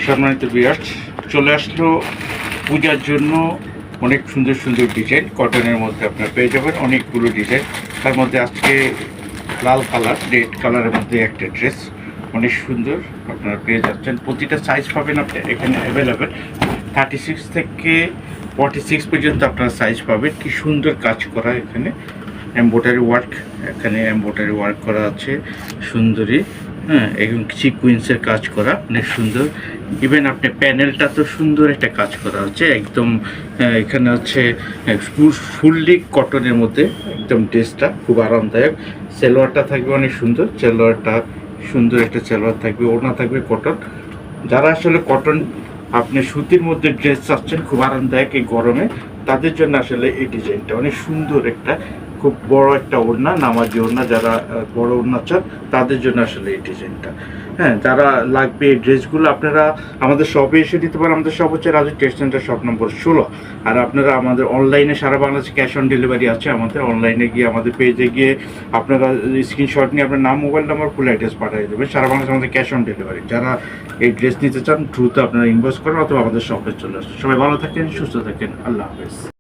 সম্মানিত ভিউয়ার্স, চলে আসলো পূজার জন্য অনেক সুন্দর সুন্দর ডিজাইন কটনের মধ্যে আপনারা পেয়ে যাবেন অনেকগুলো ডিজাইন। তার মধ্যে আজকে লাল কালার, রেড কালারের মধ্যে একটা ড্রেস অনেক সুন্দর আপনারা পেয়ে যাচ্ছেন। প্রতিটা সাইজ পাবেন আপনি এখানে অ্যাভেলেবেল। 36 থেকে 46 পর্যন্ত আপনারা সাইজ পাবেন। কি সুন্দর কাজ করা, এখানে এমব্রয়ডারি ওয়ার্ক, এখানে এমব্রয়ডারি ওয়ার্ক করা আছে সুন্দরী, হ্যাঁ, এবং সিকুয়েন্সের কাজ করা অনেক সুন্দর। ইভেন আপনি প্যানেলটা তো সুন্দর একটা কাজ করা হচ্ছে একদম। এখানে হচ্ছে ফুললি কটনের মধ্যে একদম ড্রেসটা খুব আরামদায়ক। সালোয়ারটা থাকবে অনেক সুন্দর, সালোয়ারটা সুন্দর একটা সালোয়ার থাকবে, ওড়না থাকবে কটন। যারা আসলে কটন আপনি সুতির মধ্যে ড্রেস চাচ্ছেন খুব আরামদায়ক এই গরমে, তাদের জন্য আসলে এই ডিজাইনটা অনেক সুন্দর। একটা খুব বড় একটা ওড়না, নামাজি ওড়না, যারা বড় ওড়না চান তাদের জন্য আসলে এই ডিজাইনটা। হ্যাঁ, যারা লাগবে এই ড্রেসগুলো আপনারা আমাদের শপে এসে দিতে পারেন। আমাদের শপ হচ্ছে Raju text centre, shop number 16। আর আপনারা আমাদের অনলাইনে সারা বাংলাদেশে ক্যাশ অন ডেলিভারি আছে। আমাদের অনলাইনে গিয়ে আমাদের পেজে গিয়ে আপনারা স্ক্রিনশট নিয়ে আপনার নাম, মোবাইল নাম্বার, ফুল অ্যাড্রেস পাঠিয়ে দেবেন। সারা বাংলাদেশে আমাদের ক্যাশ অন ডেলিভারি। যারা এই ড্রেস নিতে চান দ্রুত আপনারা ইনভয়েস করেন অথবা আমাদের শপে চলে আসুন। সবাই ভালো থাকেন, সুস্থ থাকেন, আল্লাহ হাফেজ।